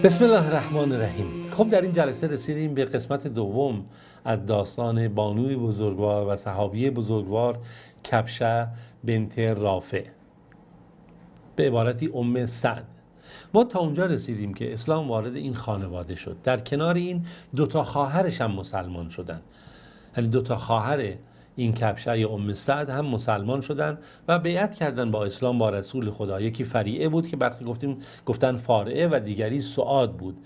بسم الله الرحمن الرحیم. خب در این جلسه رسیدیم به قسمت دوم از داستان بانوی بزرگوار و صحابی بزرگوار کبشه بنت رافع، به عبارتی ام سعد. ما تا اونجا رسیدیم که اسلام وارد این خانواده شد. در کنار این دوتا خواهرش هم مسلمان شدن، یعنی دوتا خواهر این کبشه یا ام سعد هم مسلمان شدن و بیعت کردن با اسلام، با رسول خدا. یکی فریعه بود که برخی گفتن فارعه و دیگری سعاد بود.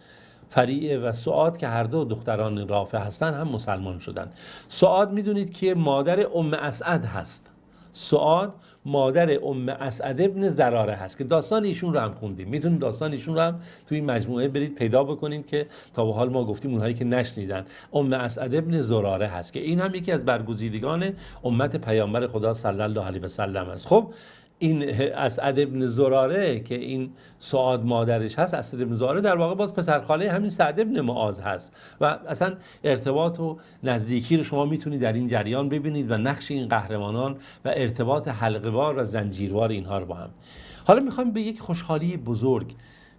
فریعه و سعاد که هر دو دختران رافع هستن هم مسلمان شدن. سعاد میدونید که مادر ام اسعد هست. سعاد مادر ام اسعد ابن زراره هست که داستان ایشون رو هم خوندیم. میتونید داستان ایشون رو هم توی این مجموعه برید پیدا بکنید که تا به حال ما گفتیم اونهایی که نشنیدن. ام اسعد ابن زراره هست که این هم یکی از برگزیدگان امت پیامبر خدا صلی الله علیه و سلم است. خب این اسعد ابن زراره که این سعاد مادرش هست، اسعد ابن زراره در واقع باز پسرخاله همین سعد ابن معاذ هست و اصلا ارتباط و نزدیکی رو شما میتونید در این جریان ببینید و نقش این قهرمانان و ارتباط حلقه‌وار و زنجیروار اینها رو با هم. حالا میخوام به یک خوشحالی بزرگ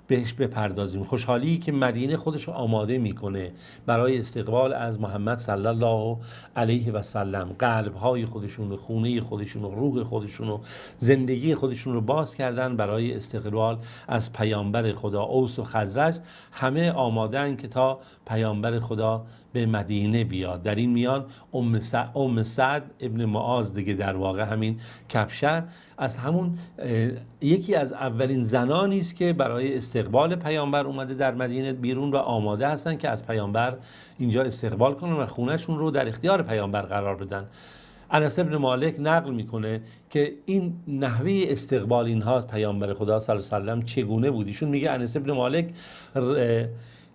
بهش بپردازیم، خوشحالی که مدینه خودش رو آماده میکنه برای استقبال از محمد صلی الله علیه و سلم. قلب‌های خودشون و خونه خودشون و روح خودشون و زندگی خودشون رو باز کردن برای استقبال از پیامبر خدا. اوس و خزرج همه آماده‌اند که تا پیامبر خدا به مدینه بیاد. در این میان ام سعد ابن معاذ دیگه در واقع همین کبشه از همون یکی از اولین زنانی است که برای استقبال پیامبر اومده در مدینه بیرون و آماده هستن که از پیامبر اینجا استقبال کنن و خونهشون رو در اختیار پیامبر قرار بدن. انس بن مالک نقل میکنه که این نحوه استقبال اینها از پیامبر خدا صلی الله علیه و سلم چگونه بود. ایشون میگه، انس بن مالک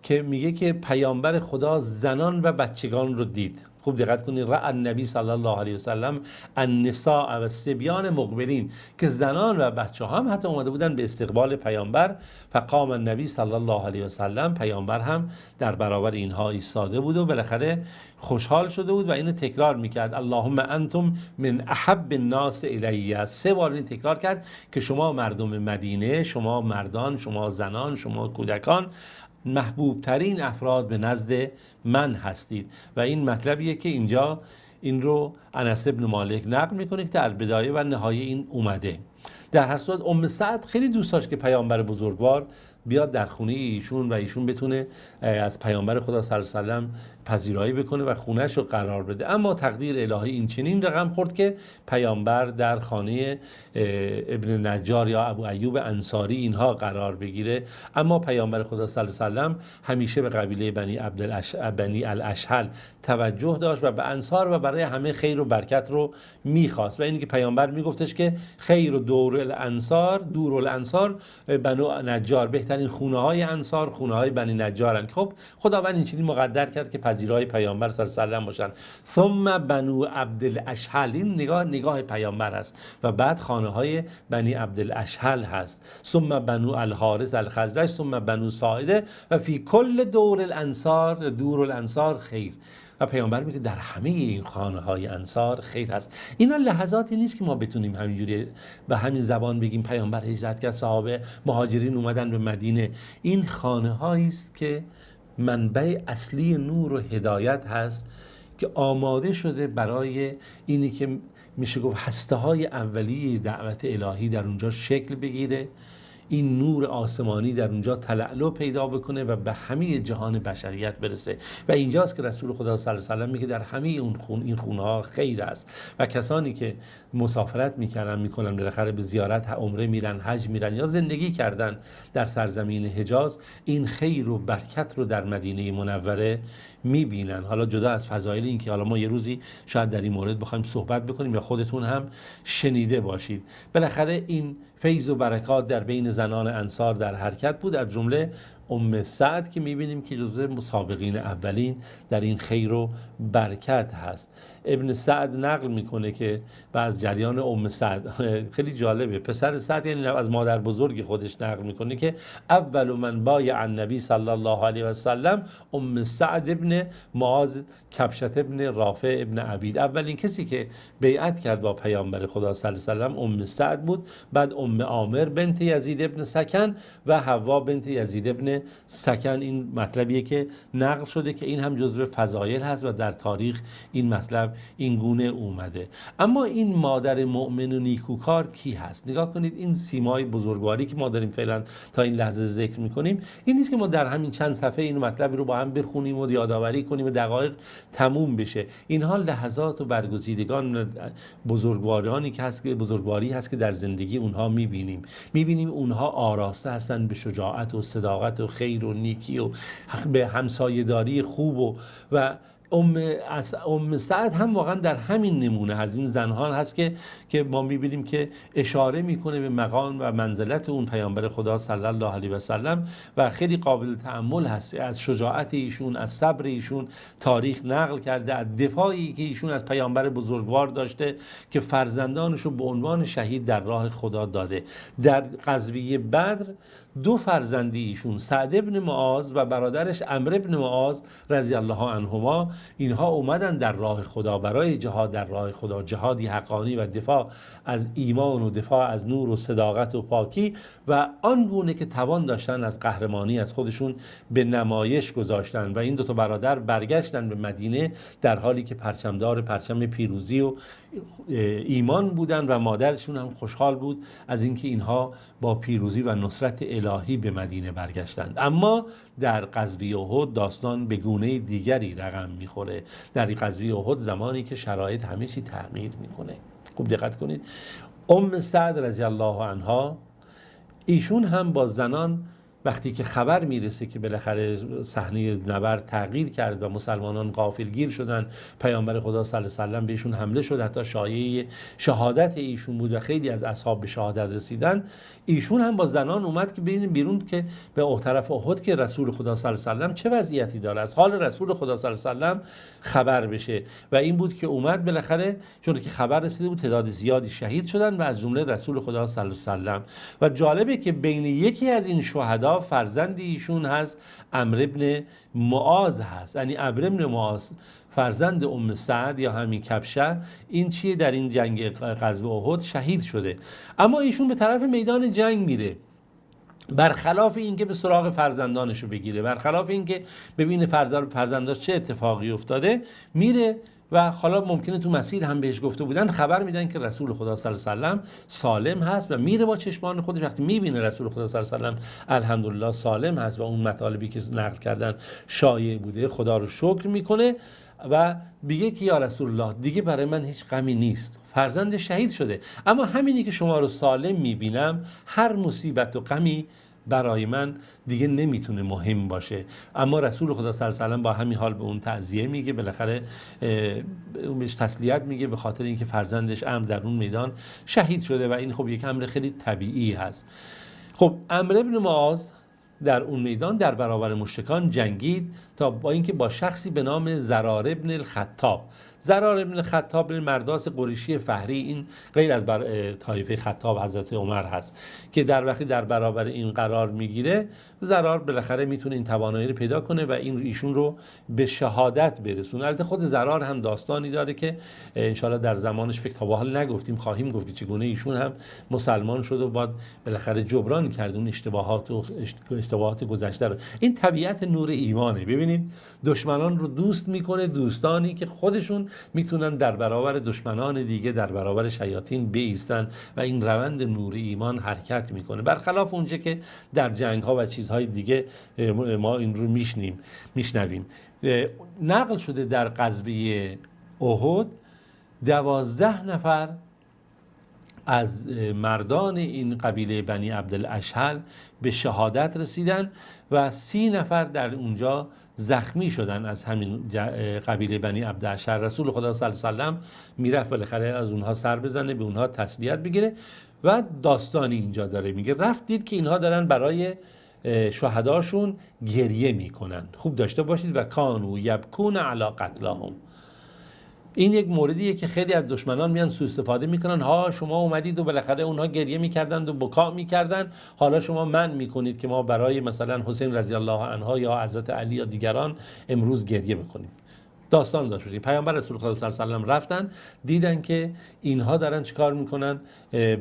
که میگه که پیامبر خدا زنان و بچگان رو دید. خوب دقت کنید، رأى النبی صلی الله علیه و سلم النساء و الصبیان مقبلین، که زنان و بچه ها هم حتی اومده بودن به استقبال پیامبر. فقام النبی صلی الله علیه و سلم، پیامبر هم در برابر اینها ایستاده بود و بالاخره خوشحال شده بود و اینو تکرار میکرد، اللهم انتم من احب الناس الی. 3 بار این تکرار کرد که شما مردم مدینه، شما مردان، شما زنان، شما کودکان محبوب ترین افراد به نزد من هستید. و این مطلبیه که اینجا این رو انس بن مالک نقل میکنه که در بدایه و نهایه این اومده. در هر صورت ام سعد خیلی دوست داشت که پیامبر بزرگوار بیاد در خونه ایشون و ایشون بتونه از پیامبر خدا صلی الله علیه و سلم پذیرایی بکنه و خونه‌اش رو قرار بده. اما تقدیر الهی این چنین رقم خورد که پیامبر در خانه ابن نجار یا ابو ایوب انصاری اینها قرار بگیره. اما پیامبر خدا صلی الله علیه و سلم همیشه به قبیله بنی الاشهل توجه داشت و به انصار و برای همه خیر و برکت رو میخواست و اینی که پیامبر میگفتش که خیر و دور الانصار بنو نجار، بهترین خونه های انصار خونه های بنی نجارن. خب خداوند این چیزی مقدر کرد که پذیرای پیامبر صلی الله علیه و سلم باشن. ثم بنو عبدالاشهل، این نگاه پیامبر هست و بعد خانه های بنی عبدالاشهل هست. ثم بنو الحارث الخزرج ثم بنو ساعده و فی کل دور الانصار خیر. و پیامبر میگه در همه این خانه های انصار خیر هست. اینا لحظاتی نیست که ما بتونیم همینجوری به همین زبان بگیم پیامبر هجرت کرد، صحابه مهاجرین اومدن به مدینه. این خانه هایی است که منبع اصلی نور و هدایت هست که آماده شده برای اینی که میشه گفت هسته های اولیه دعوت الهی در اونجا شکل بگیره، این نور آسمانی در اونجا تلألؤ پیدا بکنه و به همه جهان بشریت برسه. و اینجاست که رسول خدا صلی الله علیه و سلم میگه در همه این خونه ها خیر است و کسانی که مسافرت میکنن بالاخره به زیارت عمره میرن، حج میرن یا زندگی کردن در سرزمین حجاز، این خیر و برکت رو در مدینه منوره میبینن. حالا جدا از فضایل این که حالا ما یه روزی شاید در این مورد بخوایم صحبت بکنیم یا خودتون هم شنیده باشید، بالاخره این فیض و برکات در بین زنان انصار در حرکت بود، از جمله ام سعد که میبینیم که جزو مسابقین اولین در این خیر و برکت هست. ابن سعد نقل میکنه که و از جریان ام سعد خیلی جالبه، پسر سعد یعنی از مادر بزرگ خودش نقل میکنه که اول من بایع النبی صلی الله علیه و سلم ام سعد ابن معاذ کبشه ابن رافع ابن عبید. اولین کسی که بیعت کرد با پیامبر خدا صلی الله علیه و سلم ام سعد بود، بعد ام عامر بنت یزید ابن سکن و حوا بنت یزید ابن ابن سکن این مطلبیه که نقل شده که این هم جزو فضایل هست و در تاریخ این مطلب این گونه اومده. اما این مادر مؤمن و نیکوکار کی هست؟ نگاه کنید این سیمای بزرگواری که ما داریم فعلا تا این لحظه ذکر میکنیم این نیست که ما در همین چند صفحه این مطلب رو با هم بخونیم و یادآوری کنیم و دقایق تموم بشه. اینها لحظات و برگزیدگان بزرگوارانی که هست که بزرگواری هست که در زندگی اونها میبینیم اونها آراسته هستن به شجاعت و صداقت و خیر و نیکی و به همسایه‌داری خوب و ام سعد هم واقعا در همین نمونه از این زنها هست که ما میبینیم که اشاره میکنه به مقام و منزلت اون پیامبر خدا صلی الله علیه و سلم و خیلی قابل تأمل هست. از شجاعت ایشون، از صبر ایشون تاریخ نقل کرده، از دفاعی که ایشون از پیامبر بزرگوار داشته که فرزندانش رو به عنوان شهید در راه خدا داده. در غزوه بدر 2 فرزندی ایشون، سعد ابن معاذ و برادرش عمرو ابن معاذ رضی الله عنهما، اینها اومدن در راه خدا برای جهاد در راه خدا، جهادی حقانی و دفاع از ایمان و دفاع از نور و صداقت و پاکی و آنگونه که توان داشتن از قهرمانی از خودشون به نمایش گذاشتن و این 2 برادر برگشتن به مدینه در حالی که پرچمدار پرچم پیروزی و ایمان بودن و مادرشون هم خوشحال بود از اینکه اینها با پیروزی و نصرت الهی به مدینه برگشتند. اما در غزوه احد داستان به گونه دیگری رقم میخوره. در غزوه احد زمانی که شرایط همه چی تغییر میکنه. خوب دقت کنید. ام سعد رضی الله عنها ایشون هم با زنان وقتی که خبر میرسه که بالاخره صحنه نبرد تغییر کرد و مسلمانان غافلگیر شدن، پیامبر خدا صلی الله علیه و سلم بهشون حمله شد، حتی شایعه شهادت ایشون بود و خیلی از اصحاب به شهادت رسیدن، ایشون هم با زنان اومد که ببینید بیرون که به طرف احد که رسول خدا صلی الله علیه و سلم چه وضعیتی داره، از حال رسول خدا صلی الله علیه و سلم خبر بشه و این بود که اومد بالاخره چون که خبر رسیده بود تعداد زیادی شهید شدن و از جمله رسول خدا صلی الله علیه و سلم. و جالبه که بین یکی از این شهدا فرزندی ایشون هست عمرو ابن معاذ هست، یعنی عمرو ابن معاذ فرزند ام سعد یا همین کبشه این چیه در این جنگ غزوه احد شهید شده. اما ایشون به طرف میدان جنگ میره، برخلاف اینکه به سراغ فرزندانشو بگیره، برخلاف اینکه ببینه فرزنداش چه اتفاقی افتاده، میره و حالا ممکنه تو مسیر هم بهش گفته بودن، خبر میدن که رسول خدا صلی الله علیه و سلم سالم هست و میره با چشمان خودش وقتی میبینه رسول خدا صلی الله علیه و سلم الحمدلله سالم هست و اون مطالبی که نقل کردن شایع بوده خدا رو شکر میکنه و میگه که یا رسول الله دیگه برای من هیچ غمی نیست، فرزند شهید شده، اما همینی که شما رو سالم میبینم هر مصیبت و غمی برای من دیگه نمیتونه مهم باشه. اما رسول خدا صلی الله علیه و سلم با همین حال به اون تعزیه میگه، بالاخره اون بهش تسلیت میگه به خاطر اینکه فرزندش عمرو در اون میدان شهید شده و این خب یک امر خیلی طبیعی هست. خب عمرو ابن معاذ در اون میدان در برابر مشرکان جنگید تا با اینکه با شخصی به نام زرار ابن الخطاب، زرار ابن الخطاب مرداس قریشی فهری، این غیر از طایفه خطاب حضرت عمر هست که در وقتی در برابر این قرار میگیره زرار بالاخره میتونه این توانایی رو پیدا کنه و این ایشون رو به شهادت برسونه. البته خود زرار هم داستانی داره که انشالله در زمانش فکر تا به حال نگفتیم، خواهیم گفت که چگونه ایشون هم مسلمان شد و بعد بالاخره جبران کرد اون اشتباهات گذشته رو. این طبیعت نور ایمانه. ببینید دشمنان رو دوست میکنه، دوستانی که خودشون میتونن در برابر دشمنان دیگه در برابر شیاطین بایستن و این روند نور ایمان حرکت میکنه، برخلاف اونچه که در جنگ ها و چیزهای دیگه ما این رو میشنویم. نقل شده در غزوه احد 12 نفر از مردان این قبیله بنی عبدالاشهل به شهادت رسیدن و 30 نفر در اونجا زخمی شدن از همین قبیله بنی عبدالاشهل. رسول خدا صلی الله علیه و سلم میرفت بالاخره از اونها سر بزنه، به اونها تسلیت بگیره و داستانی اینجا داره میگه رفت دید که اینها دارن برای شهداشون گریه میکنن. خوب داشته باشید و کانوا یبکون علی قتلاهم. این یک موردیه که خیلی از دشمنان میان سوء استفاده میکنن، ها شما اومدید و بالاخره اونها گریه میکردند و بکا میکردن، حالا شما منع میکنید که ما برای مثلا حسین رضی الله عنه یا حضرت علی یا دیگران امروز گریه بکنیم. داستان داشت باشیم. پیامبر رسول خدا صلی الله علیه و آله رفتن دیدن که اینها دارن چیکار میکنن،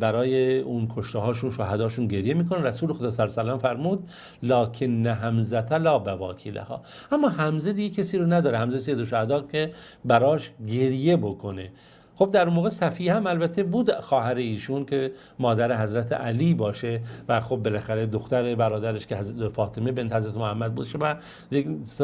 برای اون کشته هاشون شهداشون گریه میکنن. رسول خدا صلی الله علیه و آله فرمود لکن حمزه لا بواکی لها، اما حمزه دیگه کسی رو نداره، حمزه سید الشهدا، که براش گریه بکنه. خب در اون موقع صفیه هم البته بود خواهر ایشون که مادر حضرت علی باشه و خب بالاخره دختر برادرش که حضرت فاطمه بنت حضرت محمد باشه و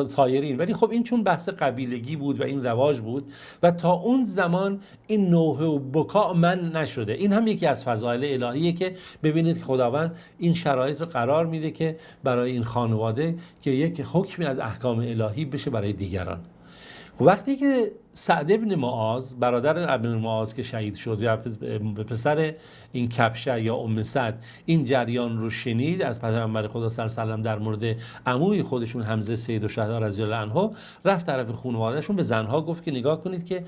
سایرین، ولی خب این چون بحث قبیلگی بود و این رواج بود و تا اون زمان این نوحه و بکا من نشده. این هم یکی از فضائل الهیه که ببینید خداوند این شرایط رو قرار میده که برای این خانواده که یک حکمی از احکام الهی بشه برای دیگران. وقتی که سعد ابن معاذ برادر ابن معاذ که شهید شد یا پسر این کبشه یا ام سعد این جریان رو شنید از پیامبر خدا صلی الله علیه و آله در مورد عموی خودشون حمزه سید الشهدا رضی الله عنه، رفت طرف خانوادهشون به زنها گفت که نگاه کنید که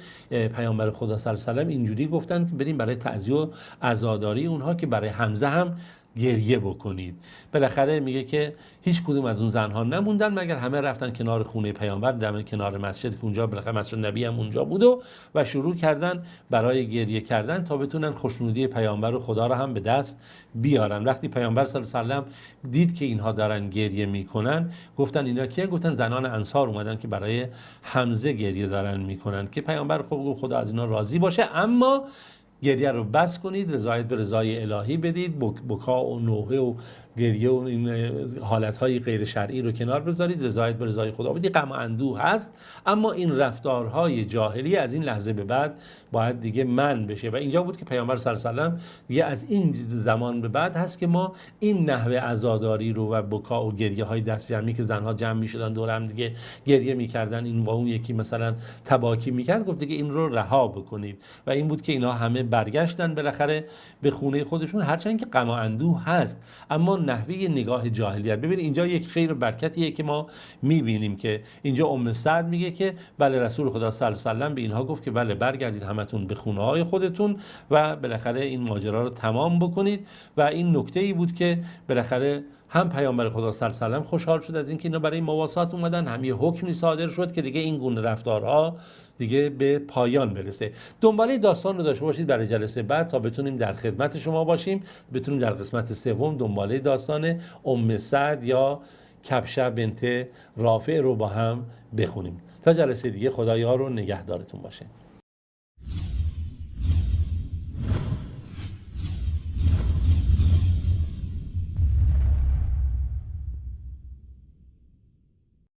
پیامبر خدا صلی الله علیه و آله اینجوری گفتن که بریم برای تعزیه و عزاداری اونها که برای حمزه هم گریه بکنید. بالاخره میگه که هیچ کدوم از اون زنها نموندن مگر همه رفتن کنار خونه پیامبر، در کنار مسجد که اونجا بالاخره مسجد نبی هم اونجا بود و شروع کردن برای گریه کردن تا بتونن خوشنودی پیامبر و خدا رو هم به دست بیارن. وقتی پیامبر صلی الله علیه و آله دید که اینها دارن گریه میکنن، گفتن اینا کیه؟ گفتن زنان انصار اومدن که برای حمزه گریه دارن میکنن که پیامبر خدا از اینا راضی باشه، اما گریه رو بس کنید، رضایت به رضای الهی بدید، بکا و نوحه و گریه و این حالتهای غیر شرعی رو کنار بذارید، رضایت به رضای خدا بدید. غم و اندوه هست، اما این رفتارهای جاهلی از این لحظه به بعد باید دیگه منع بشه و اینجا بود که پیامبر صلی الله علیه و آله دیگه از این زمان به بعد هست که ما این نحوه عزاداری رو و بکا و گریه های دست جمعی که زنها جمع میشدن دور هم دیگه گریه میکردن، این با اون یکی مثلا تباکی میکرد، گفت دیگه این رو رها بکنید و این بود که اینا همه برگشتن بالاخره به خونه خودشون، هرچند که غم و اندوه هست اما نحوه نگاه جاهلیت. ببینید اینجا یک خیر و برکتیه که ما میبینیم که اینجا ام سعد میگه که بله رسول خدا صلی الله علیه و آله به اینها گفت که بله برگردید همتون به خونه های خودتون و بالاخره این ماجرا رو تمام بکنید و این نکته ای بود که بالاخره هم پیامبر خدا صلی الله علیه و آله خوشحال شد از اینکه اینا برای مواسات اومدن، هم یه حکمی صادر شد که دیگه این گونه رفتارها دیگه به پایان برسه. دنباله داستان رو داشته باشید برای جلسه بعد تا بتونیم در خدمت شما باشیم، بتونیم در قسمت سوم دنباله داستان ام سعد یا کبشه بنت رافع رو با هم بخونیم. تا جلسه دیگه خدا یار و نگهدارتون باشه.